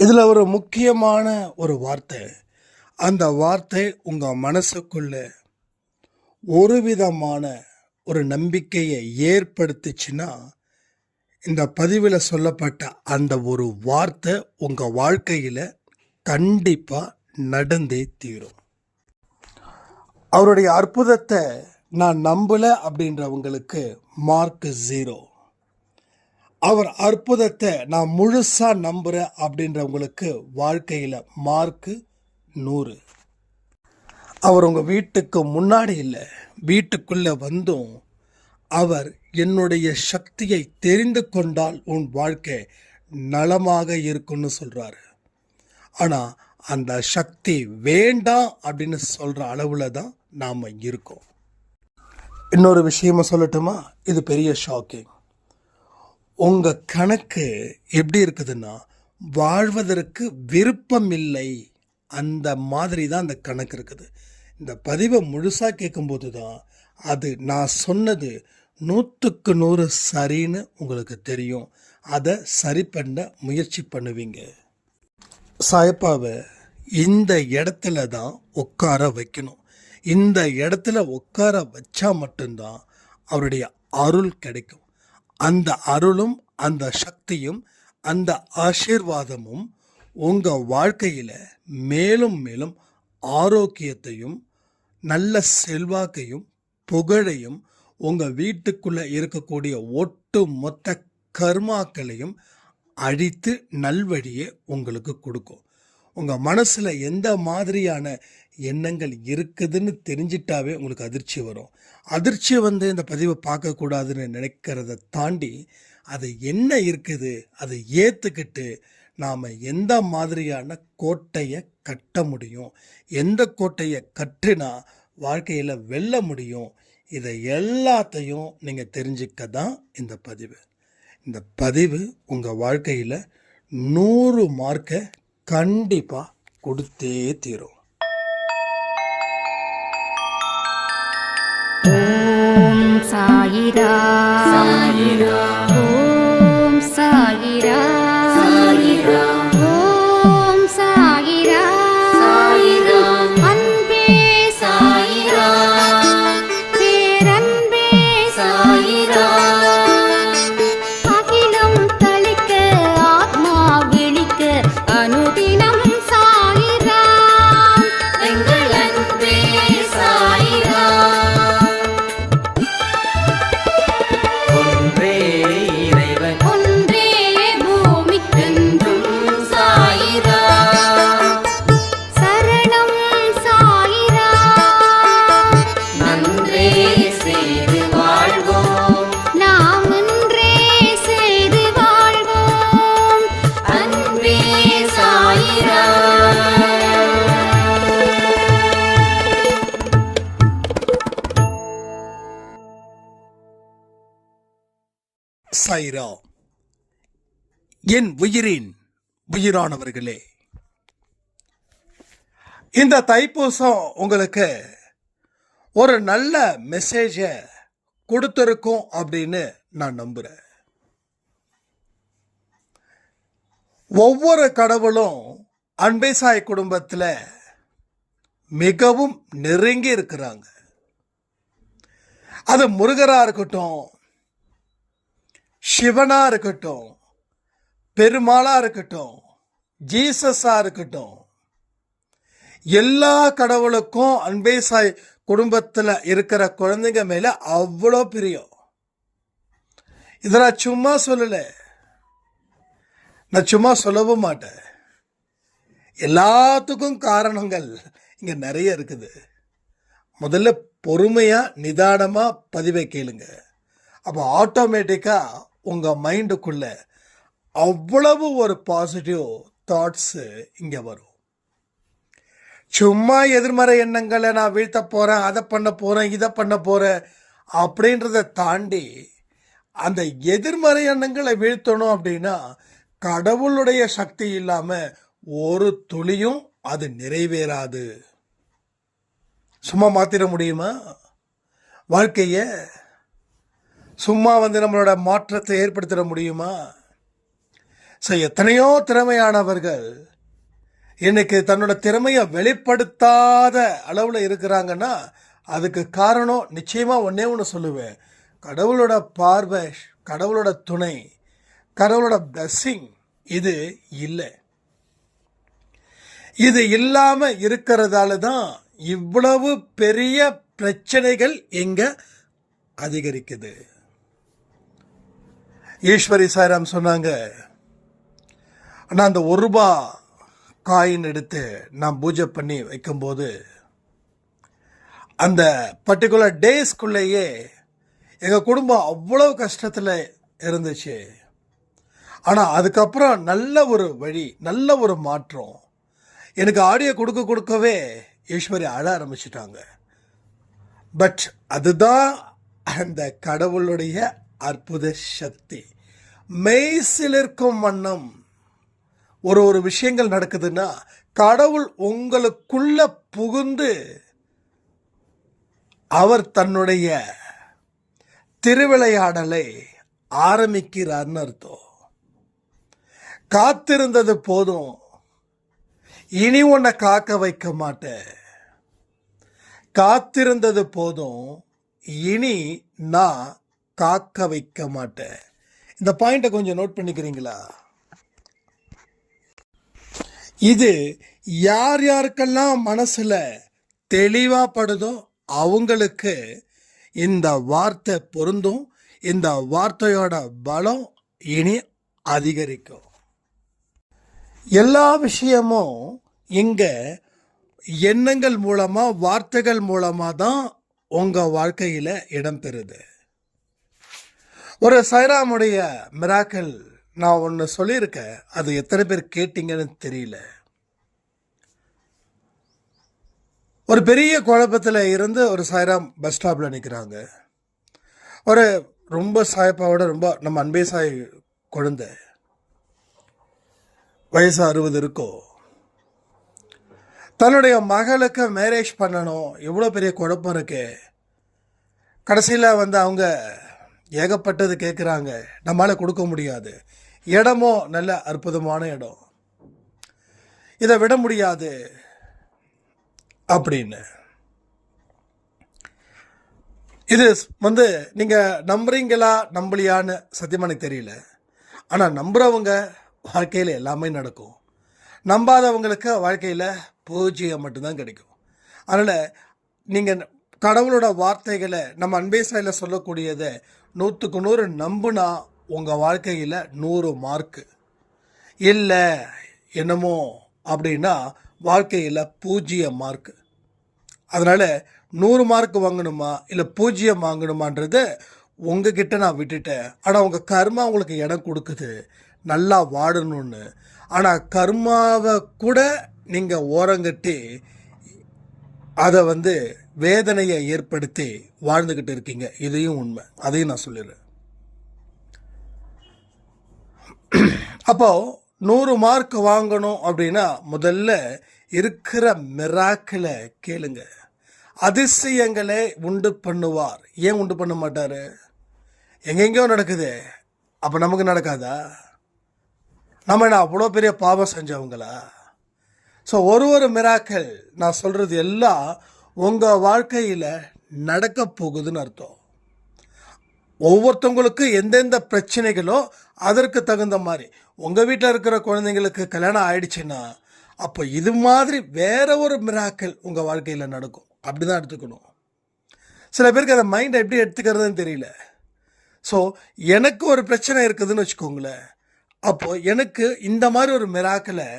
இதில் ஒரு முக்கியமான ஒரு வார்த்தை, அந்த வார்த்தை உங்கள் மனசுக்குள்ள ஒரு விதமான ஒரு நம்பிக்கையை ஏற்படுத்துச்சுன்னா, இந்த பதிவில் சொல்லப்பட்ட அந்த ஒரு வார்த்தை உங்கள் வாழ்க்கையில் கண்டிப்பாக நடந்தே தீரும். அவருடைய அற்புதத்தை நான் நம்பலை அப்படின்றவங்களுக்கு மார்க் 0. அவர் அற்புதத்தை நான் முழுசாக நம்புகிறேன் அப்படின்றவங்களுக்கு வாழ்க்கையில் மார்க் 100. அவர் உங்கள் வீட்டுக்கு முன்னாடி இல்லை, வீட்டுக்குள்ளே வந்தும் அவர் என்னுடைய சக்தியை தெரிந்து கொண்டால் உன் வாழ்க்கை நலமாக இருக்குன்னு சொல்கிறாரு. ஆனால் அந்த சக்தி வேண்டாம் அப்படின்னு சொல்கிற அளவில் தான் நாம் இருக்கோம். இன்னொரு விஷயமா சொல்லட்டுமா? இது பெரிய ஷாக்கிங். உங்கள் கணக்கு எப்படி இருக்குதுன்னா, வாழ்வதற்கு விருப்பம் இல்லை, அந்த மாதிரி தான் அந்த கணக்கு இருக்குது. இந்த பதிவை முழுசாக கேட்கும்போது தான் அது நான் சொன்னது 100க்கு 100 சரின்னு உங்களுக்கு தெரியும். அதை சரி பண்ண முயற்சி பண்ணுவீங்க. சாயப்பாவை இந்த இடத்துல தான் உட்கார வைக்கணும். இந்த இடத்துல உட்கார வச்சா மட்டும்தான் அவருடைய அருள் கிடைக்கும். அந்த அருளும் அந்த சக்தியும் அந்த ஆசீர்வாதமும் உங்கள் வாழ்க்கையில் மேலும் மேலும் ஆரோக்கியத்தையும் நல்ல செல்வாக்கையும் புகழையும் உங்கள் வீட்டுக்குள்ளே இருக்கக்கூடிய ஒட்டு மொத்த கர்மாக்களையும் அழித்து நல்வழியை உங்களுக்கு கொடுக்கும். உங்கள் மனசில் எந்த மாதிரியான எண்ணங்கள் இருக்குதுன்னு தெரிஞ்சிட்டாவே உங்களுக்கு அதிர்ச்சி வரும். அதிர்ச்சி இந்த பதிவை பார்க்கக்கூடாதுன்னு நினைக்கிறத தாண்டி அது என்ன இருக்குது அதை ஏற்றுக்கிட்டு நாம் எந்த மாதிரியான கோட்டையை கட்ட முடியும், எந்த கோட்டையை கட்டுனா வாழ்க்கையில் வெல்ல முடியும், இதை எல்லாத்தையும் நீங்கள் தெரிஞ்சுக்க தான் இந்த பதிவு. இந்த பதிவு உங்கள் வாழ்க்கையில் 100 மார்க்கை கண்டிப்பாக கொடுத்தே தீரும். ஓம் சாயிரா சாயிரா, ஓம் சாயிரா சாயிரா, ஓம் சாயிரா சாயிரா, அன்பே சாயிரா, பேரன்பே சாயிரா, அகிலம் தளிக்க ஆத்மா விழிக்க அனுதினம் சாயிரா, எங்கள் அன்பே சாயிரா. ஒன்றே இறைவன், ஒன்றே பூமிக்கென்றும் சாயிரா, சரணம் சாயிரா, நன்றே செய்து வாழ்வோம், நாம் ஒன்றே செய்து வாழ்வோம், அன்பே சாயிரா. சாயிரா. என் உயிரின் உயிரானவர்களே, இந்த தைப்பூசம் உங்களுக்கு ஒரு நல்ல மெசேஜை கொடுத்துருக்கும் அப்படின்னு நான் நம்புகிறேன். ஒவ்வொரு கடவுளும் அன்பே சாய் குடும்பத்தில் மிகவும் நெருங்கி இருக்கிறாங்க. அது முருகராக இருக்கட்டும், சிவனா இருக்கட்டும், பெருமாளா இருக்கட்டும், ஜீசஸா இருக்கட்டும், எல்லா கடவுளுக்கும் அன்பே சாய் குடும்பத்தில் இருக்கிற குழந்தைங்க மேல அவ்வளோ பிரியம். இதை நான் சும்மா சொல்லலை, நான் சும்மா சொல்லவும் மாட்டேன். எல்லாத்துக்கும் காரணங்கள் இங்கே நிறைய இருக்குது. முதல்ல பொறுமையாக நிதானமாக பதிவை கேளுங்க. அப்போ ஆட்டோமேட்டிக்காக உங்கள் மைண்டுக்குள்ள அவ்வளவு ஒரு பாசிட்டிவ் தாட்ஸு இங்கே வரும். சும்மா எதிர்மறை எண்ணங்களை நான் வீழ்த்த போகிறேன், அதை பண்ண போகிறேன், இதை பண்ண போகிறேன் அப்படின்றத தாண்டி அந்த எதிர்மறை எண்ணங்களை வீழ்த்தணும் அப்படின்னா கடவுளுடைய சக்தி இல்லாமல் ஒரு துளியும் அது நிறைவேறாது. சும்மா மாற்றிட முடியுமா வாழ்க்கையை? சும்மா நம்மளோட மாற்றத்தை ஏற்படுத்திட முடியுமா? ஸோ எத்தனையோ திறமையானவர்கள் இன்னைக்கு தன்னோட திறமையை வெளிப்படுத்தாத அளவில் இருக்கிறாங்கன்னா அதுக்கு காரணம் நிச்சயமாக ஒன்றே ஒன்று சொல்லுவேன், கடவுளோட பார்வை, கடவுளோட துணை, கடவுளோட blessing இது இல்லை. இது இல்லாம இருக்கிறதால தான் இவ்வளவு பெரிய பிரச்சனைகள் எங்க அதிகரிக்குது. ஈஸ்வரி சாய்ராம் சொன்னாங்க, நான் அந்த ₹1 காயின் எடுத்து நான் பூஜை பண்ணி வைக்கும்போது அந்த பர்டிகுலர் டேஸ்க்குள்ளேயே எங்கள் குடும்பம் அவ்வளோ கஷ்டத்தில் இருந்துச்சு. ஆனால் அதுக்கப்புறம் நல்ல ஒரு வழி, நல்ல ஒரு மாற்றம். எனக்கு ஆடியோ கொடுக்கவே ஈஸ்வரி அழ ஆரம்பிச்சிட்டாங்க. பட் அதுதான் அந்த கடவுளுடைய அற்புத சக்தி. மெய்சிலிருக்கும் வண்ணம் ஒரு விஷயங்கள் நடக்குதுன்னா கடவுள் உங்களுக்குள்ள புகுந்து அவர் தன்னுடைய திருவிளையாடலை ஆரம்பிக்கிறார்னு அர்த்தம். காத்திருந்தது போதும், இனி உன்னை காக்க வைக்க மாட்டேன். காத்திருந்தது போதும், இனி நான் காக்க வைக்க மாட்டேன். இந்த பாயிண்ட்டை கொஞ்சம் நோட் பண்ணிக்கிறீங்களா? இது யார் யாருக்கெல்லாம் மனசுல தெளிவா படுதோ அவங்களுக்கு இந்த வார்த்தை பொருந்தும். இந்த வார்த்தையோட பலம் இனி அதிகரிக்கும். எல்லா விஷயமும் இங்க எண்ணங்கள் மூலமா, வார்த்தைகள் மூலமா தான் உங்க வாழ்க்கையில இடம்பெறுது. ஒரு சாய்ராமுடைய மிராக்கிள் நான் ஒன்று சொல்லியிருக்கேன், அது எத்தனை பேர் கேட்டீங்கன்னு தெரியல. ஒரு பெரிய குழப்பத்தில் இருந்து ஒரு சாய்ராம் பஸ் ஸ்டாப்பில் நிற்கிறாங்க. ஒரு ரொம்ப சாய்ப்பாவோட, ரொம்ப நம்ம அன்பே சாய் குழந்தை, வயசு 60 இருக்கும். தன்னுடைய மகளுக்கு மேரேஜ் பண்ணணும், எவ்வளோ பெரிய குழப்பம் இருக்கு. கடைசியில் அவங்க ஏகப்பட்டது கேட்குறாங்க, நம்மளால் கொடுக்க முடியாது. இடமும் நல்ல அற்புதமான இடம், இதை விட முடியாது அப்படின்னு. இது நீங்கள் நம்புறீங்களா நம்பலையான்னு சத்தியமாக எனக்கு தெரியல. ஆனால் நம்புகிறவங்க வாழ்க்கையில் எல்லாமே நடக்கும், நம்பாதவங்களுக்கு வாழ்க்கையில் பூஜ்ஜியம் மட்டும்தான் கிடைக்கும். அதனால் நீங்கள் கடவுளோட வார்த்தைகளை நம்ம அன்பே சாயில் சொல்லக்கூடியதை 100க்கு 100 நம்புனா உங்கள் வாழ்க்கையில் 100 மார்க்கு. இல்லை என்னமோ அப்படின்னா வாழ்க்கையில் 0 மார்க்கு. அதனால் 100 மார்க் வாங்கணுமா இல்லை 0 வாங்கணுமான்றது உங்ககிட்ட நான் விட்டுட்டேன். ஆனால் உங்கள் கர்மா உங்களுக்கு இடம் கொடுக்குது நல்லா வாடணும்னு. ஆனால் கர்மாவை கூட நீங்கள் ஓரங்கட்டி அதை வேதனையை ஏற்படுத்தி வாழ்ந்துக்கிட்டு இருக்கீங்க. இதையும் உண்மை, அதையும் நான் சொல்லிடுறேன். அப்போ 100 மார்க் வாங்கணும் அப்படின்னா முதல்ல இருக்கிற மிராக்கிளை கேளுங்க. அதிசயங்களை உண்டு பண்ணுவார். ஏன் உண்டு பண்ண மாட்டாரு? எங்கெங்கயோ நடக்குது, அப்போ நமக்கு நடக்காதா? நம்ம என்ன அவ்வளோ பெரிய பாவம் செஞ்சவங்களா? ஸோ ஒரு மிராக்கள் நான் சொல்கிறது எல்லாம் உங்கள் வாழ்க்கையில் நடக்க போகுதுன்னு அர்த்தம். ஒவ்வொருத்தவங்களுக்கு எந்தெந்த பிரச்சனைகளோ அதற்கு தகுந்த மாதிரி. உங்கள் வீட்டில் இருக்கிற குழந்தைங்களுக்கு கல்யாணம் ஆயிடுச்சுன்னா அப்போ இது மாதிரி வேற ஒரு மிராக்கள் உங்கள் வாழ்க்கையில் நடக்கும். அப்படி தான் எடுத்துக்கணும். சில பேருக்கு அந்த மைண்டை எப்படி எடுத்துக்கிறதுன்னு தெரியல. ஸோ எனக்கு ஒரு பிரச்சனை இருக்குதுன்னு வச்சுக்கோங்களேன், அப்போது எனக்கு இந்த மாதிரி ஒரு மிராக்களை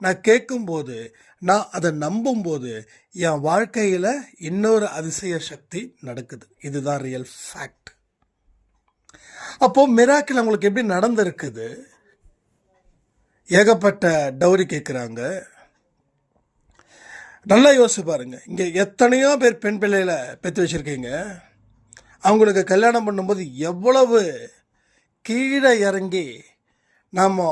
நான் கேட்கும்போது, நான் அதை நம்பும்போது என் வாழ்க்கையில் இன்னொரு அதிசய சக்தி நடக்குது. இதுதான் ரியல் ஃபேக்ட். அப்போது மிராக்கிள் அவங்களுக்கு எப்படி நடந்திருக்குது? ஏகப்பட்ட டவுரி கேட்குறாங்க. நல்லா யோசிச்சு பாருங்க. இங்கே எத்தனையோ பேர் பெண் பிள்ளைகளை பெற்று வச்சுருக்கீங்க. அவங்களுக்கு கல்யாணம் பண்ணும்போது எவ்வளவு கீழே இறங்கி நம்ம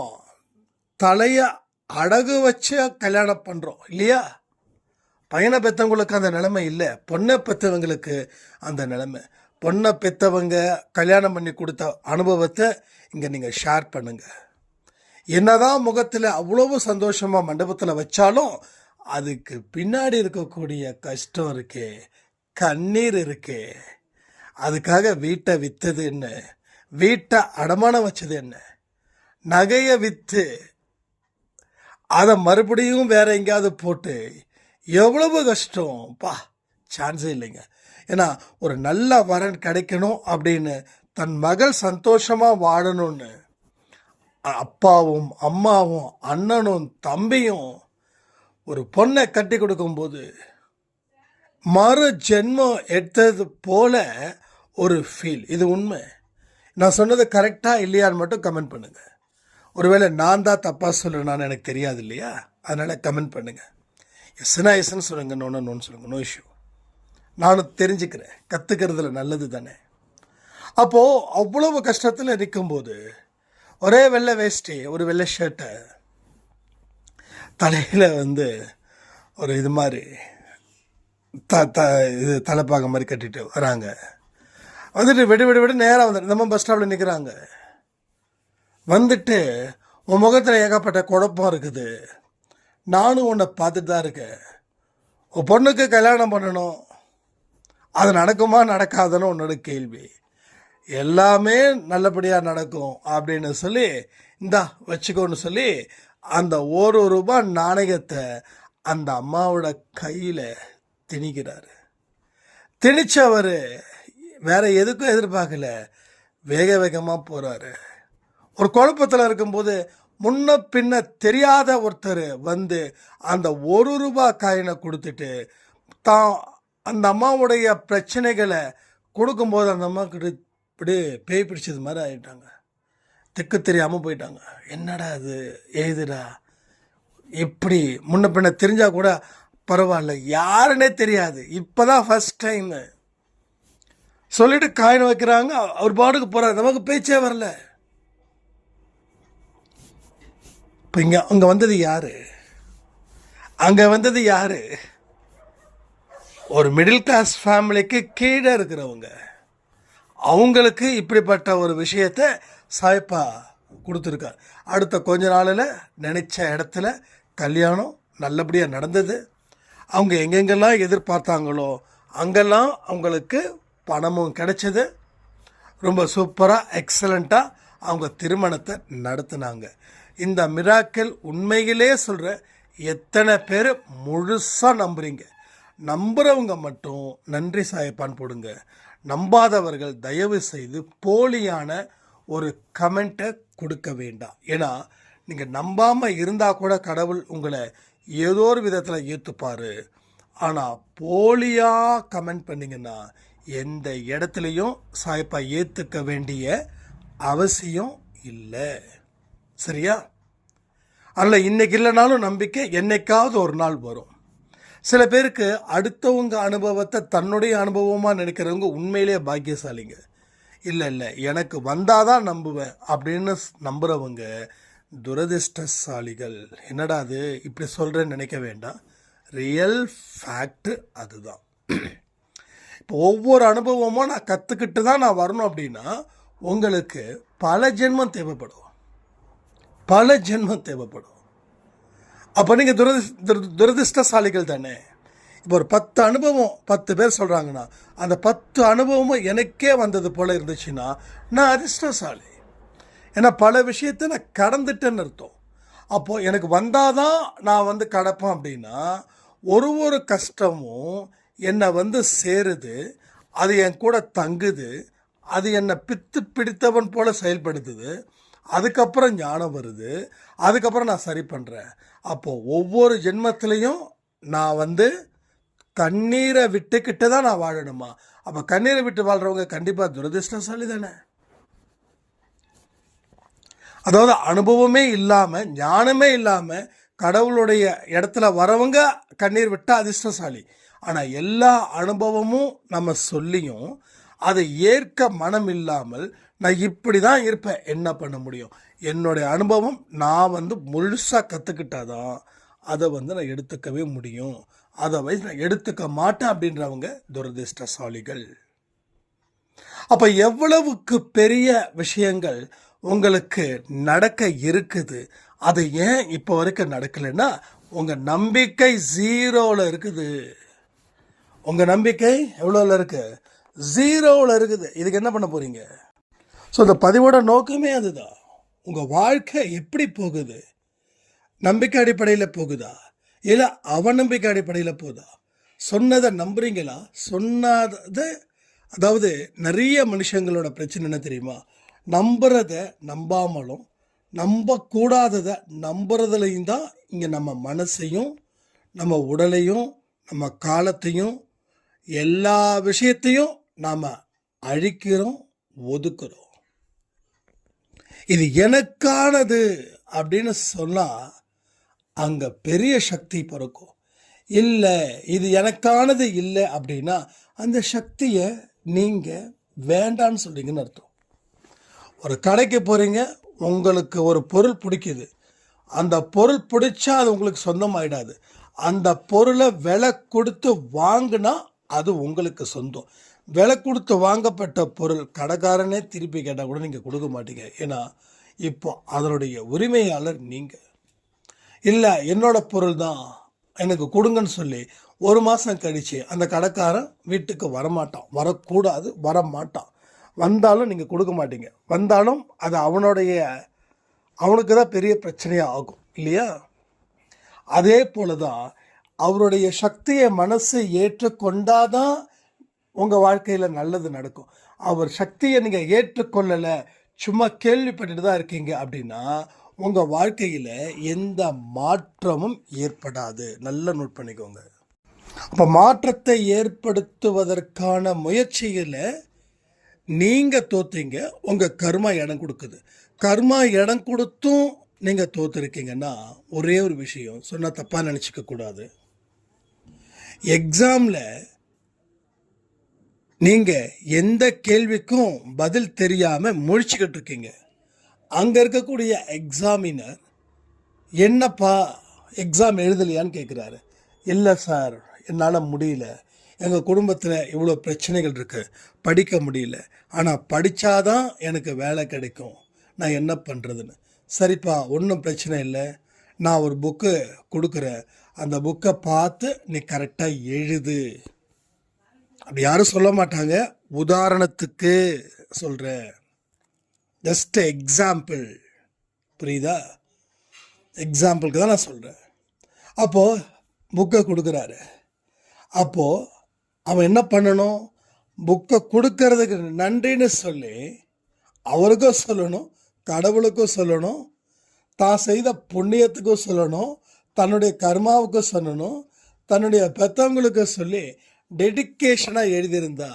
தலையை அடகு வச்சு கல்யாணம் பண்ணுறோம் இல்லையா? பையனை பெற்றவங்களுக்கு அந்த நிலைமை இல்லை, பொண்ணை பெற்றவங்களுக்கு அந்த நிலைமை. பொண்ணை பெற்றவங்க கல்யாணம் பண்ணி கொடுத்த அனுபவத்தை இங்கே நீங்கள் ஷேர் பண்ணுங்கள். என்னதான் முகத்தில் அவ்வளவு சந்தோஷமாக மண்டபத்தில் வச்சாலும் அதுக்கு பின்னாடி இருக்கக்கூடிய கஷ்டம் இருக்கே, கண்ணீர் இருக்கே. அதுக்காக வீட்டை விற்றது என்ன, வீட்டை அடமானம் வச்சது என்ன, நகையை விற்று அதை மறுபடியும் வேற எங்கேயாவது போட்டு எவ்வளவு கஷ்டம் பா, சான்ஸே இல்லைங்க. ஏன்னா ஒரு நல்ல வரன் கிடைக்கணும் அப்படின்னு தன் மகள் சந்தோஷமாக வாழணும்னு அப்பாவும் அம்மாவும் அண்ணனும் தம்பியும் ஒரு பொண்ணை கட்டி கொடுக்கும்போது மறு ஜென்மம் எடுத்தது போல ஒரு ஃபீல். இது உண்மை. நான் சொன்னது கரெக்டாக இல்லையான்னு மட்டும் கமெண்ட் பண்ணுங்கள். ஒருவேளை நான் தான் தப்பாக சொல்கிறேன்னு எனக்கு தெரியாது இல்லையா, அதனால் கமெண்ட் பண்ணுங்கள். எஸ்னா எஸ்ன்னு சொல்லுங்கள், நோன்னு சொல்லுங்கள், நோ இஷ்யூ. நானும் தெரிஞ்சுக்கிறேன், கற்றுக்கிறதுல நல்லது தானே. அப்போது அவ்வளவு கஷ்டத்தில் இருக்கும்போது ஒரே வெள்ளை வேஷ்டி, ஒரு வெள்ளை ஷர்ட்டை, தலையில் ஒரு இது மாதிரி இது தலைப்பாக மாதிரி கட்டிட்டு வராங்க. வந்துட்டு விடு நேராக நம்ம பஸ் ஸ்டாப்பில் நிற்கிறாங்க. வந்துட்டு உன் முகத்தில் ஏகப்பட்ட குழப்பம் இருக்குது, நானும் உன்னை பார்த்துட்டு தான் இருக்கேன், உன் பொண்ணுக்கு கல்யாணம் பண்ணணும், அது நடக்குமா நடக்காதுன்னு உன்னோட கேள்வி, எல்லாமே நல்லபடியாக நடக்கும் அப்படின்னு சொல்லி இந்தா வச்சுக்கோன்னு சொல்லி அந்த ₹1 நாணயத்தை அந்த அம்மாவோட கையில் திணிக்கிறாரு. திணிச்சவர் வேற எதுக்கும் எதிர்பார்க்கல, வேகமாக போகிறாரு. ஒரு குழப்பத்தில் இருக்கும்போது முன்ன பின்ன தெரியாத ஒருத்தர் அந்த ₹1 காயினை கொடுத்துட்டு தான் அந்த அம்மாவுடைய பிரச்சனைகளை கொடுக்கும்போது அந்த அம்மா கிட்ட இப்படி பேய் பிடிச்சது மாதிரி ஆகிட்டாங்க. திக்கு தெரியாமல் போயிட்டாங்க. என்னடா அது, ஏதுடா, எப்படி முன்ன பின்ன தெரிஞ்சால் கூட பரவாயில்ல, யாருன்னே தெரியாது, இப்போ தான் ஃபஸ்ட் டைம் சொல்லிட்டு காயின் வைக்கிறாங்க. அவர் பாட்டுக்கு போகிறார், நமக்கு பேச்சே வரல. இப்போ அங்கே வந்தது யாரு, அங்கே வந்தது யாரு? ஒரு மிடில் கிளாஸ் ஃபேமிலிக்கு கீழே இருக்கிறவங்க, அவங்களுக்கு இப்படிப்பட்ட ஒரு விஷயத்தை சாய்ப்பா கொடுத்துருக்கார். அடுத்த கொஞ்ச நாளில் நினச்ச இடத்துல கல்யாணம் நல்லபடியாக நடந்தது. அவங்க எங்கெங்கெல்லாம் எதிர்பார்த்தாங்களோ அங்கெல்லாம் அவங்களுக்கு பணமும் கிடைச்சது. ரொம்ப சூப்பராக எக்ஸலண்ட்டாக அவங்க திருமணத்தை நடத்தினாங்க. இந்த மிராக்கிள் உண்மையிலே சொல்கிற எத்தனை பேர் முழுசாக நம்புறீங்க? நம்புகிறவங்க மட்டும் நன்றி சாயப்பான் போடுங்க. நம்பாதவர்கள் தயவு செய்து போலியான ஒரு கமெண்ட்டை கொடுக்க வேண்டாம். ஏன்னா நீங்கள் நம்பாமல் இருந்தால் கூட கடவுள் உங்களை ஏதோ ஒரு விதத்தில் ஏற்றுப்பார். ஆனால் போலியாக கமெண்ட் பண்ணிங்கன்னா எந்த இடத்துலையும் சாயப்பா ஏற்றுக்க வேண்டிய அவசியம் இல்லை. சரியா? அதில் இன்றைக்கி இல்லைனாலும் நம்பிக்கை என்னைக்காவது ஒரு நாள் வரும். சில பேருக்கு அடுத்தவங்க அனுபவத்தை தன்னுடைய அனுபவமாக நினைக்கிறவங்க உண்மையிலே பாக்கியசாலிங்க. இல்லை எனக்கு வந்தால் தான் நம்புவேன் அப்படின்னு நம்புகிறவங்க துரதிர்ஷ்டசாலிகள். என்னடா அது இப்படி சொல்கிறேன்னு நினைக்க வேண்டாம், ரியல் ஃபேக்ட்டு அதுதான். இப்போ ஒவ்வொரு அனுபவமும் நான் கற்றுக்கிட்டு தான் நான் வரணும் அப்படின்னா உங்களுக்கு பல ஜென்மம் தேவைப்படும். அப்போ நீங்கள் துரதிர்ஷ்டசாலிகள் தானே. இப்போ ஒரு 10 அனுபவம் 10 பேர் சொல்கிறாங்கன்னா அந்த 10 அனுபவமும் எனக்கே வந்தது போல் இருந்துச்சுன்னா நான் அதிர்ஷ்டசாலி. ஏன்னா பல விஷயத்தை நான் கடந்துட்டேன்னு அர்த்தம். அப்போது எனக்கு வந்தால் தான் நான் கடப்பேன் அப்படின்னா ஒரு கஷ்டமும் என்னை சேருது, அது என் கூட தங்குது, அது என்னை பிடித்தவன் போல் செயல்படுத்துது. அதுக்கப்புறம் ஞானம் வருது, அதுக்கப்புறம் நான் சரி பண்ணுறேன். அப்போது ஒவ்வொரு ஜென்மத்திலையும் நான் கண்ணீரை விட்டுக்கிட்டு தான் நான் வாழணுமா? அப்போ கண்ணீரை விட்டு வாழ்கிறவங்க கண்டிப்பாக துரதிர்ஷ்டசாலி தானே. அதாவது அனுபவமே இல்லாமல் ஞானமே இல்லாமல் கடவுளுடைய இடத்துல வரவங்க கண்ணீர் விட்டால் அதிர்ஷ்டசாலி. ஆனால் எல்லா அனுபவமும் நம்ம சொல்லியும் அதை ஏற்க மனம் இல்லாமல் நான் இப்படி தான் இருப்பேன், என்ன பண்ண முடியும்? என்னுடைய அனுபவம் நான் முழுசாக கற்றுக்கிட்டாதான் அதை நான் எடுத்துக்கவே முடியும். அதை நான் எடுத்துக்க மாட்டேன் அப்படின்றவங்க துரதிர்ஷ்டசாலிகள். அப்போ எவ்வளவுக்கு பெரிய விஷயங்கள் உங்களுக்கு நடக்க இருக்குது. அது ஏன் இப்போ வரைக்கும் நடக்கலைன்னா உங்கள் நம்பிக்கை 0ல் இருக்குது. உங்கள் நம்பிக்கை எவ்வளோவில் இருக்குது? 0ல் இருக்குது. இதுக்கு என்ன பண்ண போகிறீங்க? ஸோ இந்த பதிவோட நோக்கமே அதுதான். உங்கள் வாழ்க்கை எப்படி போகுது? நம்பிக்கை அடிப்படையில் போகுதா, இல்லை அவநம்பிக்கை அடிப்படையில் போகுதா? சொன்னதை நம்புறீங்களா? சொன்னதை, அதாவது நிறைய மனுஷங்களோட பிரச்சனை என்ன தெரியுமா? நம்புறத நம்பாமலும் நம்பக்கூடாததை நம்புறதுலையும் தான் இங்கே நம்ம மனசையும் நம்ம உடலையும் நம்ம காலத்தையும் எல்லா விஷயத்தையும் நாம் அழிக்கிறோம், ஒதுக்குறோம். இது எனக்கானது அப்படின்னு சொன்னால் அங்கே பெரிய சக்தி பிறக்கும். இல்லை இது எனக்கானது இல்லை அப்படின்னா அந்த சக்தியை நீங்கள் வேண்டான்னு சொல்றீங்கன்னு அர்த்தம். ஒரு கடைக்கு போகிறீங்க, உங்களுக்கு ஒரு பொருள் பிடிக்குது. அந்த பொருள் பிடிச்சா அது உங்களுக்கு சொந்தமாயிடாது. அந்த பொருளை விலை கொடுத்து வாங்கினா அது உங்களுக்கு சொந்தம். விலை கொடுத்து வாங்கப்பட்ட பொருள் கடைக்காரனே திருப்பி கேட்டால் கூட நீங்கள் கொடுக்க மாட்டீங்க. ஏன்னா இப்போ அதனுடைய உரிமையாளர் நீங்கள். இல்லை என்னோட பொருள் தான் எனக்கு கொடுங்கன்னு சொல்லி 1 மாதம் கழித்து அந்த கடைக்காரன் வீட்டுக்கு வரமாட்டான், வரக்கூடாது, வரமாட்டான். வந்தாலும் நீங்கள் கொடுக்க மாட்டீங்க. வந்தாலும் அது அவனுக்கு தான் பெரிய பிரச்சனையாக ஆகும் இல்லையா? அதே போல தான் அவருடைய சக்தியை மனசு ஏற்றுக்கொண்டாதான் உங்கள் வாழ்க்கையில் நல்லது நடக்கும். அவர் சக்தியை நீங்கள் ஏற்றுக்கொள்ளலை, சும்மா கேள்விப்பட்டுட்டு தான் இருக்கீங்க அப்படின்னா உங்கள் வாழ்க்கையில் எந்த மாற்றமும் ஏற்படாது. நல்ல நோட் பண்ணிக்கோங்க. அப்போ மாற்றத்தை ஏற்படுத்துவதற்கான முயற்சியில் நீங்கள் தோற்றீங்க, உங்கள் கர்மா இடம் கொடுக்குது. கர்மா இடம் கொடுத்தும் நீங்கள் தோற்றுருக்கீங்கன்னா ஒரே ஒரு விஷயம் சொன்னால் தப்பாக நினச்சிக்க கூடாது. எக்ஸாமில் நீங்கள் எந்த கேள்விக்கும் பதில் தெரியாமல் முழிச்சுக்கிட்டு இருக்கீங்க. அங்கே இருக்கக்கூடிய எக்ஸாமினர் என்னப்பா எக்ஸாம் எழுதலையான்னு கேட்குறாரு. இல்லை சார், என்னால் முடியல, எங்கள் குடும்பத்தில் இவ்வளோ பிரச்சனைகள் இருக்குது, படிக்க முடியல, ஆனால் படித்தாதான் எனக்கு வேலை கிடைக்கும், நான் என்ன பண்ணுறதுன்னு. சரிப்பா, ஒன்றும் பிரச்சனை இல்லை, நான் ஒரு புக்கு கொடுக்குறேன், அந்த புக்கை பார்த்து நீ கரெக்டாக எழுது. அப்படி யாரும் சொல்ல மாட்டாங்க, உதாரணத்துக்கு சொல்கிறேன், ஜஸ்ட் எக்ஸாம்பிள், புரியுதா? எக்ஸாம்பிளுக்கு தான் நான் சொல்கிறேன். அப்போது புக்கை கொடுக்குறாரு. அப்போது அவன் என்ன பண்ணணும்? புக்கை கொடுக்கறதுக்கு நன்றின்னு சொல்லி அவருக்கும் சொல்லணும், கடவுளுக்கும் சொல்லணும், தான் செய்த புண்ணியத்துக்கும் சொல்லணும், தன்னுடைய கர்மாவுக்கும் சொல்லணும், தன்னுடைய பெற்றவங்களுக்கும் சொல்லி டெடிக்கேஷனாக எழுதியிருந்தா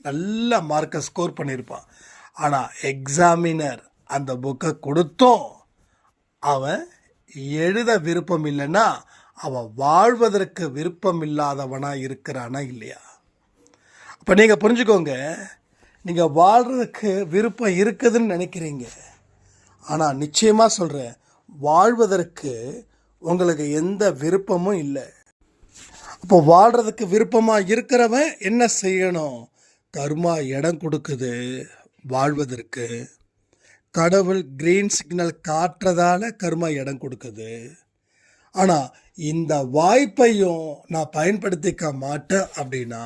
நல்ல மார்க்கை ஸ்கோர் பண்ணியிருப்பான். ஆனால் எக்ஸாமினர் அந்த புக்கை கொடுத்தும் அவன் எழுத விருப்பம் இல்லைன்னா அவன் வாழ்வதற்கு விருப்பம் இல்லாதவனாக இருக்கிறானா இல்லையா? அப்போ நீங்கள் புரிஞ்சுக்கோங்க, நீங்கள் வாழ்கிறதுக்கு விருப்பம் இருக்குதுன்னு நினைக்கிறீங்க, ஆனால் நிச்சயமாக சொல்கிறேன், வாழ்வதற்கு உங்களுக்கு எந்த விருப்பமும் இல்லை. அப்போ வாழ்கிறதுக்கு விருப்பமாக இருக்கிறவன் என்ன செய்யணும்? கர்மா இடம் கொடுக்குது வாழ்வதற்கு. கடவுள் கிரீன் சிக்னல் காட்டுறதால கர்மா இடம் கொடுக்குது. ஆனால் இந்த வாய்ப்பையும் நான் பயன்படுத்திக்க மாட்டேன் அப்படின்னா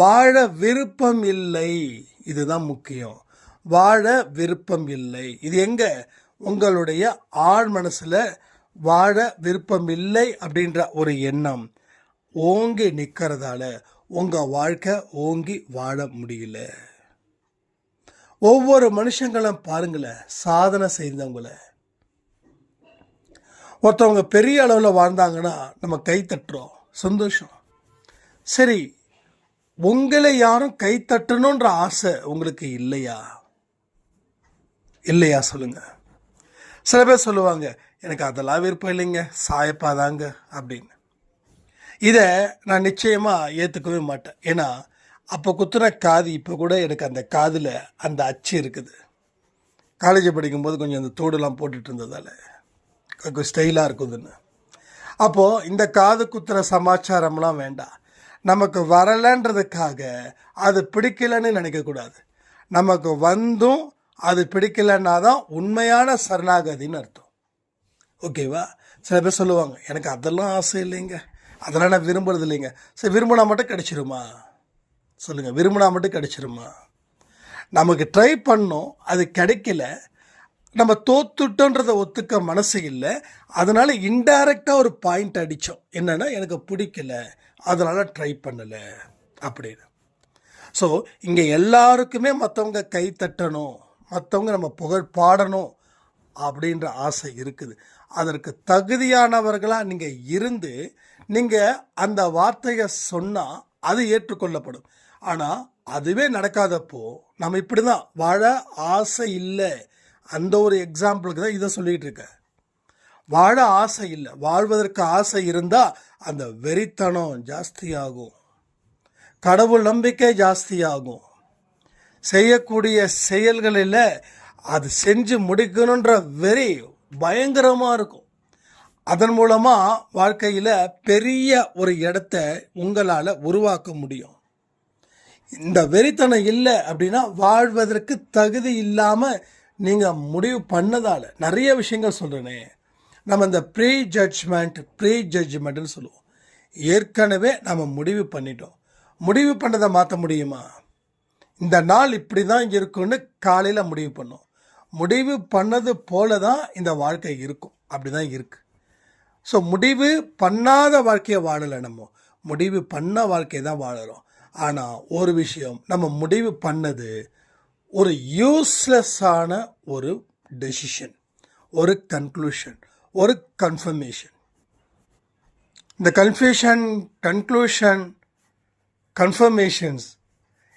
வாழ விருப்பம் இல்லை. இதுதான் முக்கியம். வாழ விருப்பம் இல்லை. இது எங்கே? உங்களுடைய ஆழ் மனசில் வாழ விருப்பம் இல்லை அப்படின்ற ஒரு எண்ணம் ஓங்கி நிற்கிறதால உங்கள் வாழ்க்கை ஓங்கி வாழ முடியல. ஒவ்வொரு மனுஷங்களும் பாருங்களேன், சாதனை செய்தவங்கள, ஒருத்தவங்க பெரிய அளவில் வாழ்ந்தாங்கன்னா நம்ம கை தட்டுறோம், சந்தோஷம். சரி, உங்களை யாரும் கை தட்டணுன்ற ஆசை உங்களுக்கு இல்லையா? இல்லையா சொல்லுங்க. சில பேர் சொல்லுவாங்க, எனக்கு அதெல்லாம் விருப்பம் இல்லைங்க, சாயப்பாதாங்க அப்படின்னு. இதை நான் நிச்சயமாக ஏற்றுக்கவே மாட்டேன். ஏன்னா அப்போ குத்துன காது இப்போ கூட எனக்கு அந்த காதில் அந்த அச்சு இருக்குது. காலேஜ் படிக்கும்போது கொஞ்சம் அந்த தோடுலாம் போட்டுட்டு இருந்ததால் கொஞ்சம் ஸ்டைலாக இருக்குதுன்னு. அப்போது இந்த காது குத்துற சமாச்சாரம்லாம் வேண்டாம். நமக்கு வரலைன்றதுக்காக அது பிடிக்கலன்னு நினைக்கக்கூடாது. நமக்கு வந்தும் அது பிடிக்கலன்னா தான் உண்மையான சரணாகதின்னு அர்த்தம். ஓகேவா? சில பேர் சொல்லுவாங்க, எனக்கு அதெல்லாம் ஆசை இல்லைங்க, அதெல்லாம் நான் விரும்புறது இல்லைங்க. சரி, விரும்பினா மட்டும் கிடைச்சிருமா? சொல்லுங்கள், விரும்பினா மட்டும் கிடைச்சிருமா? நமக்கு ட்ரை பண்ணோம், அது கிடைக்கல, நம்ம தோத்துட்டோன்றதை ஒத்துக்க மனசு இல்லை, அதனால் இன்டைரக்டாக ஒரு பாயிண்ட் அடித்தோம், என்னென்னா எனக்கு பிடிக்கல, அதனால் ட்ரை பண்ணலை அப்படின்னு. ஸோ இங்கே எல்லாருக்குமே மற்றவங்க கை தட்டணும், மற்றவங்க நம்ம புகழ் பாடணும் அப்படின்ற ஆசை இருக்குது. அதற்கு தகுதியானவர்களாக நீங்கள் இருந்து நீங்கள் அந்த வார்த்தையை சொன்னால் அது ஏற்றுக்கொள்ளப்படும். ஆனால் அதுவே நடக்காதப்போ நம்ம இப்படி தான் வாழ ஆசை இல்லை. அந்த ஒரு எக்ஸாம்பிளுக்கு தான் இதை சொல்லிகிட்டு இருக்கேன். வாழ ஆசை இல்லை, வாழ்வதற்கு ஆசை இருந்தால் அந்த வெறித்தனம் ஜாஸ்தியாகும், கடவுள் நம்பிக்கை ஜாஸ்தியாகும், செய்யக்கூடிய செயல்களில் அது செஞ்சு முடிக்கணுன்ற வெறி பயங்கரமாக இருக்கும். அதன் மூலமாக வாழ்க்கையில் பெரிய ஒரு இடத்த உங்களால் உருவாக்க முடியும். இந்த வெறித்தனம் இல்லை அப்படின்னா வாழ்வதற்கு தகுதி இல்லாமல் நீங்கள் முடிவு பண்ணதால் நிறைய விஷயங்கள் சொல்கிறேனே. நம்ம இந்த ப்ரீ ஜட்ஜ்மெண்ட்னு சொல்லுவோம். ஏற்கனவே நம்ம முடிவு பண்ணிட்டோம். முடிவு பண்ணதை மாற்ற முடியுமா? இந்த நாள் இப்படி தான் இருக்குன்னு காலையில் முடிவு பண்ணோம். முடிவு பண்ணது போல தான் இந்த வாழ்க்கை இருக்கும், அப்படி தான் இருக்குது. ஸோ முடிவு பண்ணாத வாழ்க்கையை வாழலை, நம்ம முடிவு பண்ண வாழ்க்கையை தான் வாழறோம். ஆனால் ஒரு விஷயம், நம்ம முடிவு பண்ணது ஒரு யூஸ்லெஸ்ஸான ஒரு டெசிஷன், ஒரு கன்க்ளூஷன், ஒரு கன்ஃபர்மேஷன். இந்த கன்க்ளூஷன், கன்ஃபர்மேஷன்ஸ்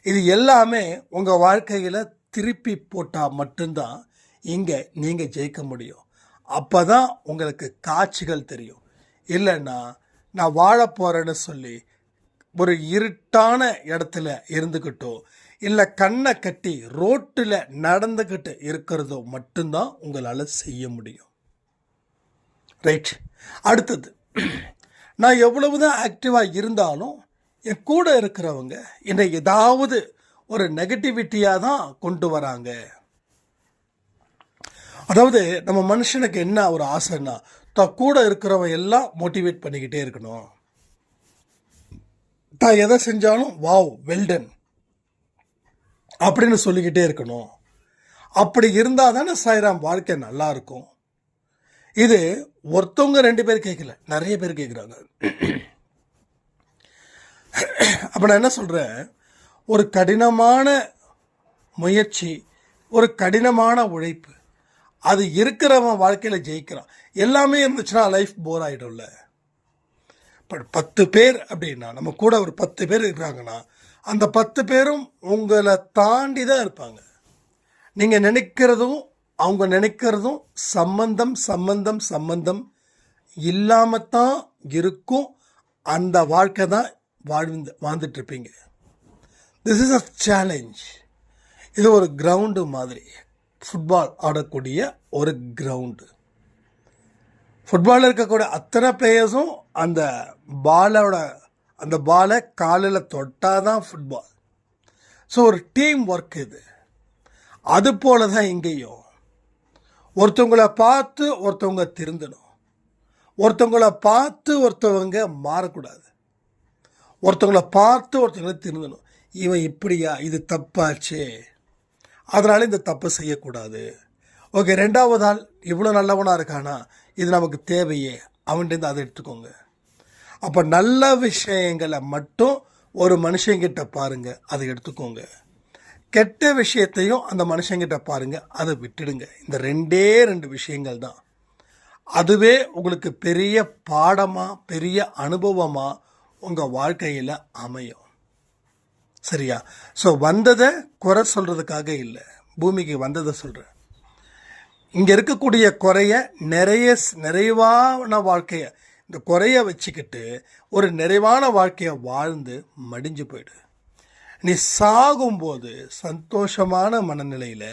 இது எல்லாமே உங்கள் வாழ்க்கையில் திருப்பி போட்டால் மட்டும்தான் இங்கே நீங்கள் ஜெயிக்க முடியும். அப்போ தான் உங்களுக்கு காட்சிகள் தெரியும். இல்லைன்னா நான் வாழ போகிறேன்னு சொல்லி ஒரு இருட்டான இடத்துல இருந்துக்கிட்டோ இல்லை கண்ணை கட்டி ரோட்டில் நடந்துக்கிட்டு இருக்கிறதோ மட்டும்தான் உங்களால் செய்ய முடியும். ரைட். அடுத்தது, நான் எவ்வளவுதான் ஆக்டிவாக இருந்தாலும் என் கூட இருக்கிறவங்க என்னை ஏதாவது ஒரு நெகட்டிவிட்டியாக தான் கொண்டு வராங்க. அதாவது நம்ம மனுஷனுக்கு என்ன ஒரு ஆசைன்னா, தான் கூட இருக்கிறவன் எல்லாம் மோட்டிவேட் பண்ணிக்கிட்டே இருக்கணும். தான் எதை செஞ்சாலும் வாவ் வெல்டன் அப்படின்னு சொல்லிக்கிட்டே இருக்கணும். அப்படி இருந்தால் தானே சாய்ராம் வாழ்க்கை நல்லா இருக்கும். இது ஒருத்தவங்க 2 பேர் கேட்கல, நிறைய பேர் கேட்குறாங்க. அப்போ நான் என்ன சொல்கிறேன், ஒரு கடினமான முயற்சி, ஒரு கடினமான உழைப்பு, அது இருக்கிறவன் வாழ்க்கையில் ஜெயிக்கிறான். எல்லாமே இருந்துச்சுன்னா லைஃப் போர் ஆகிடும்ல. இப்போ 10 பேர் அப்படின்னா, நம்ம கூட ஒரு 10 பேர் இருக்கிறாங்கன்னா அந்த 10 பேரும் உங்களை தாண்டி தான் இருப்பாங்க. நீங்கள் நினைக்கிறதும் அவங்க நினைக்கிறதும் சம்பந்தம் இல்லாமல் தான் இருக்கும். அந்த வாழ்க்கை தான் வாழ்ந்துட்டுருப்பீங்க. This is a challenge. இது ஒரு கிரவுண்டு மாதிரி, ஃபுட்பால் ஆடக்கூடிய ஒரு கிரவுண்டு. ஃபுட்பாலில் இருக்கக்கூடிய அத்தனை பிளேயர்ஸும் அந்த பாலை காலில் தொட்டால் தான் ஃபுட்பால். ஸோ ஒரு டீம் ஒர்க் இது. அது போல தான் இங்கேயும் ஒருத்தவங்களை பார்த்து ஒருத்தவங்க திருந்தணும், ஒருத்தவங்களை பார்த்து ஒருத்தவங்க மாறக்கூடாது, ஒருத்தவங்களை பார்த்து ஒருத்தவங்களை திருந்தணும். இவன் இப்படியா, இது தப்பாச்சே, அதனால் இந்த தப்பை செய்யக்கூடாது. ஓகே, 2வது ஆள் இவ்வளோ நல்லவனாக இருக்கானா, இது நமக்கு தேவையே, அவன்கிட்ட அதை எடுத்துக்கோங்க. அப்போ நல்ல விஷயங்களை மட்டும் ஒரு மனுஷங்கிட்ட பாருங்கள், அதை எடுத்துக்கோங்க. கெட்ட விஷயத்தையும் அந்த மனுஷங்கிட்ட பாருங்கள், அதை விட்டுடுங்க. இந்த 2 விஷயங்கள் தான். அதுவே உங்களுக்கு பெரிய பாடமாக, பெரிய அனுபவமாக உங்கள் வாழ்க்கையில் அமையும். சரியா? ஸோ வந்ததை குறை சொல்கிறதுக்காக இல்லை, பூமிக்கு வந்ததை சொல்கிறேன். இங்கே இருக்கக்கூடிய குறைய நிறைவான வாழ்க்கையை, இந்த குறைய வச்சுக்கிட்டு ஒரு நிறைவான வாழ்க்கையை வாழ்ந்து மடிஞ்சு போயிடு. நீ சாகும்போது சந்தோஷமான மனநிலையில்,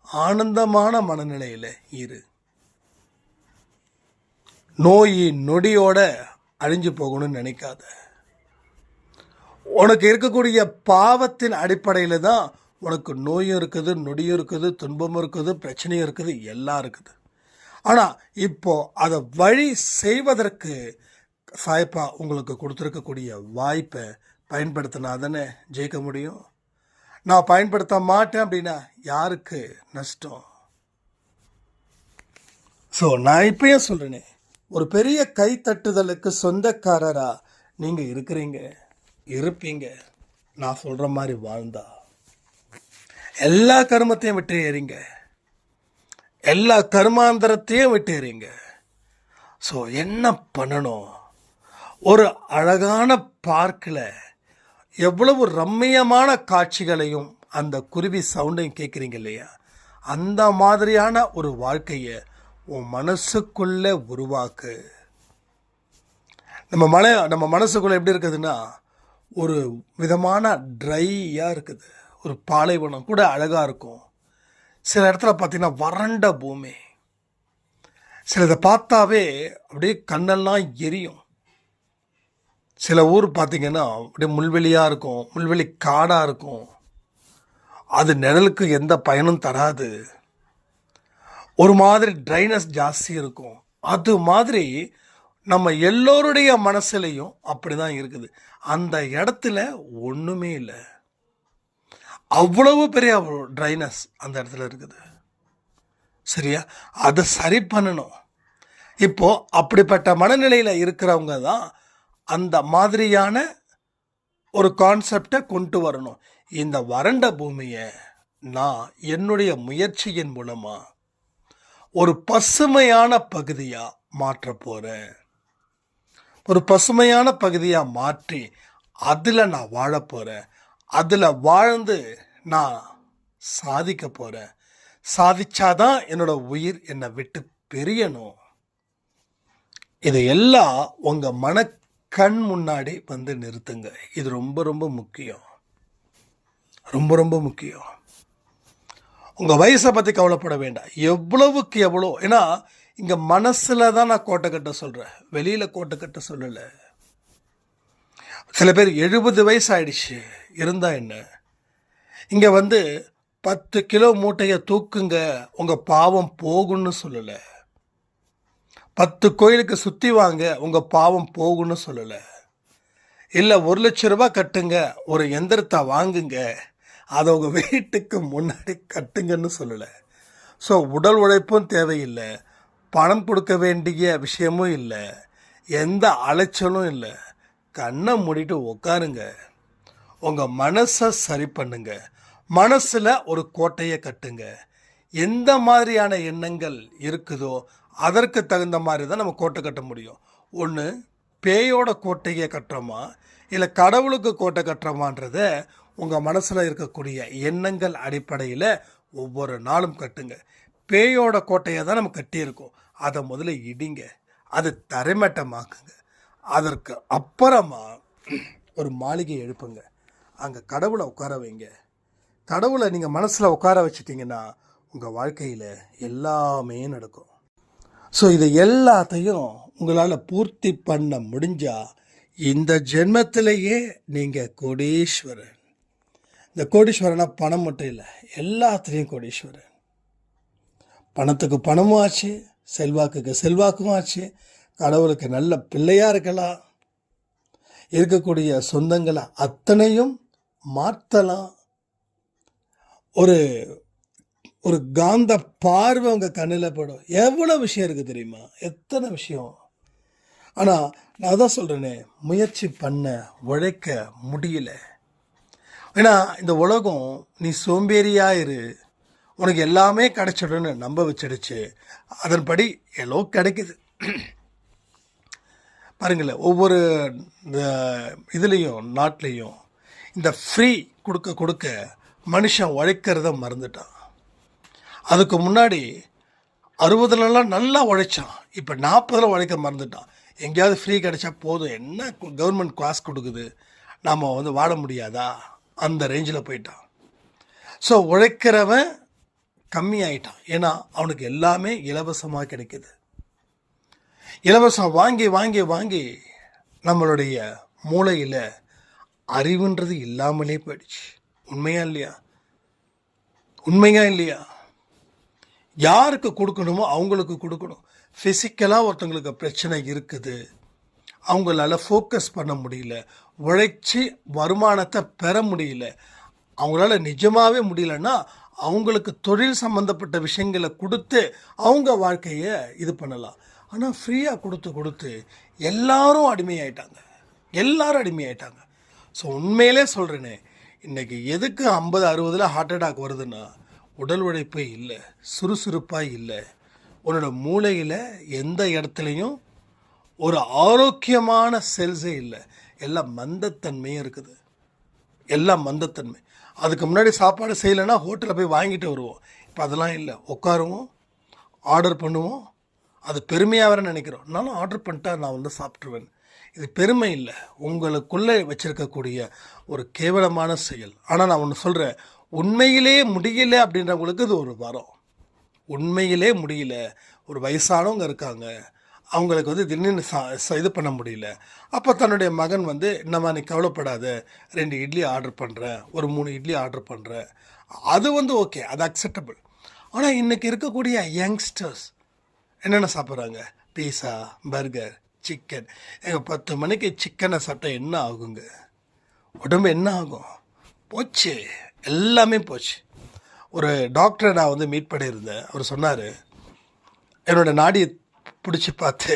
ஆனந்தமான மனநிலையில் இரு. நோய் நொடியோட அழிஞ்சு போகணும்னு நினைக்காத. உனக்கு இருக்கக்கூடிய பாவத்தின் அடிப்படையில் தான் உனக்கு நோயும் இருக்குது, நொடியும் இருக்குது, துன்பமும் இருக்குது, பிரச்சனையும் இருக்குது, எல்லாம் இருக்குது. ஆனால் இப்போ அதை வழி செய்வதற்கு சாயப்பா உங்களுக்கு கொடுத்துருக்கக்கூடிய வாய்ப்பை பயன்படுத்தினா தானே ஜெயிக்க முடியும். நான் பயன்படுத்த மாட்டேன் அப்படின்னா யாருக்கு நஷ்டம்? ஸோ நான் இப்பயே சொல்கிறேனே, ஒரு பெரிய கைத்தட்டுதலுக்கு சொந்தக்காரராக நீங்கள் இருக்கிறீங்க, இருப்பீங்க. நான் சொல்கிற மாதிரி வாழ்ந்தா எல்லா கர்மத்தையும் விட்டு ஏறிங்க, எல்லா கர்மாந்தரத்தையும் விட்டு ஏறிங்க. ஸோ என்ன பண்ணணும்? ஒரு அழகான பார்க்கில் எவ்வளவு ரம்மியமான காட்சிகளையும் அந்த குருவி சவுண்டையும் கேட்குறீங்க இல்லையா, அந்த மாதிரியான ஒரு வாழ்க்கையை உன் மனசுக்குள்ளே உருவாக்கு. நம்ம மனசுக்குள்ளே எப்படி இருக்குதுன்னா, ஒரு விதமான ட்ரையாக இருக்குது. ஒரு பாலைவனம் கூட அழகாக இருக்கும். சில இடத்துல பார்த்தீங்கன்னா வறண்ட பூமி. சிலதை பார்த்தாவே அப்படியே கண்ணெல்லாம் எரியும். சில ஊர் பார்த்திங்கன்னா அப்படியே முள்வெளியாக இருக்கும், முள்வெளி காடாக இருக்கும். அது நிழலுக்கு எந்த பயனும் தராது. ஒரு மாதிரி ட்ரைனஸ் ஜாஸ்தி இருக்கும். அது மாதிரி நம்ம எல்லோருடைய மனசுலையும் அப்படி தான் இருக்குது. அந்த இடத்துல ஒன்றுமே இல்லை, அவ்வளவு பெரிய ட்ரைனஸ் அந்த இடத்துல இருக்குது. சரியா? அதை சரி பண்ணணும். இப்போது அப்படிப்பட்ட மனநிலையில் இருக்கிறவங்க தான் அந்த மாதிரியான ஒரு கான்செப்டை கொண்டு வரணும். இந்த வறண்ட பூமியை நான் என்னுடைய முயற்சியின் மூலமாக ஒரு பசுமையான பகுதியாக மாற்ற போகிறேன். ஒரு பசுமையான பகுதியாக மாற்றி அதில் நான் வாழ போகிறேன். அதில் வாழ்ந்து நான் சாதிக்க போகிறேன். சாதிச்சாதான் என்னோட உயிர் என்னை விட்டு பிரியணும். இதையெல்லாம் உங்கள் மனக்கண் முன்னாடி வந்து நிறுத்துங்க. இது ரொம்ப ரொம்ப முக்கியம், ரொம்ப ரொம்ப முக்கியம். உங்கள் வயசை பற்றி கவலைப்பட வேண்டாம். எவ்வளவுக்கு எவ்வளோ, ஏன்னா இங்கே மனசில் தான் நான் கோட்டை கட்ட சொல்கிறேன், வெளியில் கோட்டை கட்ட சொல்லலை. சில பேர் 70 வயசு ஆயிடுச்சு இருந்தால் என்ன, இங்கே 10 கிலோ மூட்டையை தூக்குங்க உங்கள் பாவம் போகும்னு சொல்லலை. 10 கோயிலுக்கு சுற்றி வாங்க உங்கள் பாவம் போகும்னு சொல்லலை. இல்லை 1 லட்ச ரூபா கட்டுங்க, ஒரு எந்திரத்தை வாங்குங்க, அதை உங்கள் வீட்டுக்கு முன்னாடி கட்டுங்கன்னு சொல்லலை. ஸோ உடல் உழைப்பும் தேவையில்லை, பணம் கொடுக்க வேண்டிய விஷயமும் இல்லை, எந்த அலைச்சலும் இல்லை. கண்ணை மூடிட்டு உட்காருங்க, உங்கள் மனசை சரி பண்ணுங்க, மனசில் ஒரு கோட்டையை கட்டுங்க. எந்த மாதிரியான எண்ணங்கள் இருக்குதோ அதற்கு தகுந்த மாதிரி தான் நம்ம கோட்டை கட்ட முடியும். ஒன்று பேயோட கோட்டையை கட்டுறோமா இல்லை கடவுளுக்கு கோட்டை கட்டுறோமான்றத உங்கள் மனசில் இருக்கக்கூடிய எண்ணங்கள் அடிப்படையில் ஒவ்வொரு நாளும் கட்டுங்க. பேயோட கோட்டையை தான் நம்ம கட்டியிருக்கோம், அதை முதல்ல இடிங்க, அது தரைமட்டமாக்குங்க. அதற்கு அப்புறமா ஒரு மாளிகை எழுப்புங்க, அங்கே கடவுளை உட்கார வைங்க. கடவுளை நீங்கள் மனசில் உட்கார வச்சிட்டிங்கன்னா உங்கள் வாழ்க்கையில் எல்லாமே நடக்கும். ஸோ இதை எல்லாத்தையும் உங்களால் பூர்த்தி பண்ண முடிஞ்சால் இந்த ஜென்மத்திலேயே நீங்கள் கோடீஸ்வரன். இந்த கோடீஸ்வரனா பணம் மட்டும் இல்லை, எல்லாத்துலேயும் கோடீஸ்வரன். பணத்துக்கு பணமும் ஆச்சு, செல்வாக்குக்கு செல்வாக்கும் ஆச்சு, கடவுளுக்கு நல்ல பிள்ளையாக இருக்கலாம், இருக்கக்கூடிய சொந்தங்களை அத்தனையும் மாற்றலாம். ஒரு ஒரு காந்த பார்வை உங்கள் கண்ணில் படும். எவ்வளோ விஷயம் இருக்குது தெரியுமா, எத்தனை விஷயம். ஆனால் நான் தான் சொல்கிறேனே, முயற்சி பண்ண உழைக்க முடியல. ஏன்னா இந்த உலகம் நீ சோம்பேறியாக இரு, உனக்கு எல்லாமே கிடைச்சிடுன்னு நம்ப வச்சிடுச்சு. அதன்படி எல்லோ கிடைக்குது. பாருங்களேன், ஒவ்வொரு இதுலேயும் நாட்டிலையும் இந்த ஃப்ரீ கொடுக்க கொடுக்க மனுஷன் உழைக்கிறத மறந்துட்டான். அதுக்கு முன்னாடி 60லலாம் நல்லா உழைச்சான், இப்போ 40 உழைக்க மறந்துட்டான். எங்கேயாவது ஃப்ரீ கிடைச்சா போதும், என்ன கவர்மெண்ட் காசு கொடுக்குது, நாம் வாழ முடியாதா, அந்த ரேஞ்சில் போயிட்டான். ஸோ உழைக்கிறவன் கம்மியாயிட்டான். ஏன்னா அவனுக்கு எல்லாமே இலவசமாக கிடைக்குது. இலவசம் வாங்கி வாங்கி வாங்கி நம்மளுடைய மூளையில் அறிவுன்றது இல்லாமலே போயிடுச்சு. உண்மையா இல்லையா? உண்மையா இல்லையா? யாருக்கு கொடுக்கணுமோ அவங்களுக்கு கொடுக்கணும். ஃபிசிக்கலாக ஒருத்தங்களுக்கு பிரச்சனை இருக்குது, அவங்களால ஃபோக்கஸ் பண்ண முடியல, உழைச்சி வருமானத்தை பெற முடியல, அவங்களால நிஜமாகவே முடியலன்னா அவங்களுக்கு தொழில் சம்மந்தப்பட்ட விஷயங்களை கொடுத்து அவங்க வாழ்க்கையை இது பண்ணலாம். ஆனால் ஃப்ரீயாக கொடுத்து கொடுத்து எல்லாரும் அடிமையாயிட்டாங்க. ஸோ உண்மையிலே சொல்கிறேனே, இன்றைக்கி எதுக்கு 50-60 ஹார்ட் அட்டாக் வருதுன்னா உடல் உழைப்பே இல்லை, சுறுசுறுப்பாக இல்லை, உன்னோட மூளையில் எந்த இடத்துலையும் ஒரு ஆரோக்கியமான செல்ஸே இல்லை, எல்லாம் மந்தத்தன்மையும் இருக்குது, எல்லாம் மந்தத்தன்மை. அதுக்கு முன்னாடி சாப்பாடு செய்யலைன்னா ஹோட்டலில் போய் வாங்கிட்டு வருவோம். இப்போ அதெல்லாம் இல்லை, உட்காருவோம், ஆர்டர் பண்ணுவோம். அது பெருமையாக வேறு நினைக்கிறோம். நானும் ஆர்டர் பண்ணிட்டா நான் வந்து சாப்பிட்ருவேன். இது பெருமை இல்லை, உங்களுக்குள்ளே வச்சுருக்கக்கூடிய ஒரு கேவலமான செயல். ஆனால் நான் ஒன்று சொல்கிறேன், உண்மையிலே முடியல அப்படின்றவங்களுக்கு இது ஒரு வரம். உண்மையிலே முடியல, ஒரு வயசானவங்க இருக்காங்க, அவங்களுக்கு வந்து திடீர்னு இது பண்ண முடியல. அப்போ தன்னுடைய மகன் வந்து என்னம்மா நீ கவலைப்படாத, 2 இட்லி ஆர்டர் பண்ணுறேன், ஒரு 3 இட்லி ஆர்டர் பண்ணுறேன், அது வந்து ஓகே, அது அக்செப்டபிள். ஆனால் இன்றைக்கி இருக்கக்கூடிய யங்ஸ்டர்ஸ் என்னென்ன சாப்பிட்றாங்க? பீஸா, பர்கர், சிக்கன். எங்கள் 10 மணிக்கு சிக்கனை சாப்பிட்டா என்ன ஆகுங்க? உடம்பு என்ன ஆகும்? போச்சு, எல்லாமே போச்சு. ஒரு டாக்டரை நான் வந்து மீட் பண்ணியிருந்தேன். அவர் சொன்னார், என்னோடய நாடியை பிடிச்சி பார்த்து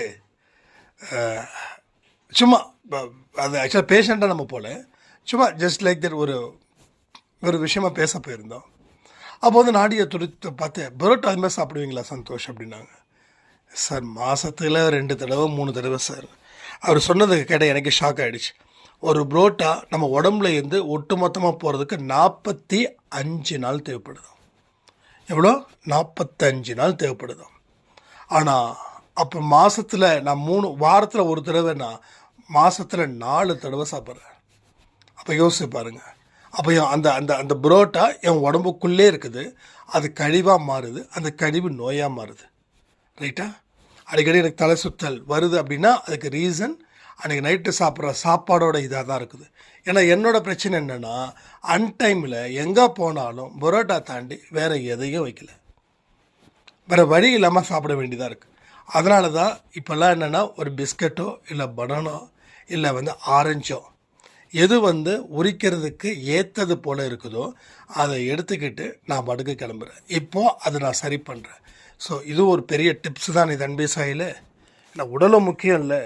சும்மா அது ஆக்சுவலாக பேஷண்ட்டாக நம்ம போல சும்மா ஜஸ்ட் லைக் தட் ஒரு விஷயமா பேச போயிருந்தோம். அப்போ வந்து நாடியை துடித்து பார்த்து, பரோட்டா அது மாதிரி சாப்பிடுவீங்களா சந்தோஷ் அப்படின்னாங்க. சார் மாதத்தில் 2 தடவை 3 தடவை சார். அவர் சொன்னதுக்கு கேட்ட எனக்கு ஷாக் ஆகிடுச்சு. ஒரு புரோட்டா நம்ம உடம்புல இருந்து ஒட்டு மொத்தமாக போகிறதுக்கு 45 நாள் தேவைப்படுது. எவ்வளோ? 45 நாள் தேவைப்படுது. ஆனால் அப்போ மாதத்தில் நான் 3 வாரத்தில் ஒரு தடவை, நான் மாதத்தில் 4 தடவை சாப்பிட்றேன். அப்போ யோசிச்சு பாருங்கள். அப்போ அந்த அந்த அந்த புரோட்டா என் உடம்புக்குள்ளே இருக்குது, அது கழிவாக மாறுது, அந்த கழிவு நோயாக மாறுது. ரைட்டா? அடிக்கடி எனக்கு தலை சுத்தல் வருது அப்படின்னா அதுக்கு ரீசன் அன்றைக்கி நைட்டு சாப்பிட்ற சாப்பாடோட இதாக தான் இருக்குது. ஏன்னா என்னோடய பிரச்சனை என்னென்னா, அன்டைமில் எங்கே போனாலும் பரோட்டா தாண்டி வேறு எதையும் வைக்கல, வேறு வழி இல்லாமல் சாப்பிட வேண்டியதாக இருக்குது. அதனால தான் இப்போல்லாம் என்னென்னா, ஒரு பிஸ்கட்டோ இல்லை பனானோ இல்லை வந்து ஆரஞ்சோ எது வந்து உரிக்கிறதுக்கு ஏற்றது போல் இருக்குதோ அதை எடுத்துக்கிட்டு நான் படுக்க கிளம்புறேன். இப்போது அதை நான் சரி பண்ணுறேன். ஸோ இது ஒரு பெரிய டிப்ஸ் தான் இது அன்பே சாயில். ஏன்னா உடலும் முக்கியம் இல்லை,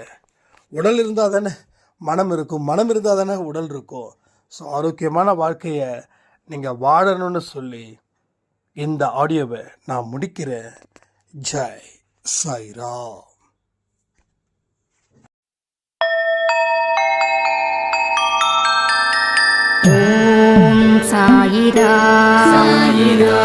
உடல் இருந்தால் தானே மனம் இருக்கும், மனம் இருந்தால் தானே உடல் இருக்கும். ஸோ ஆரோக்கியமான வாழ்க்கையை நீங்கள் வாழணும்னு சொல்லி இந்த ஆடியோவை நான் முடிக்கிறேன். ஜெய் சாய்ராம். ஓம் சாயிரா. சாயிரா.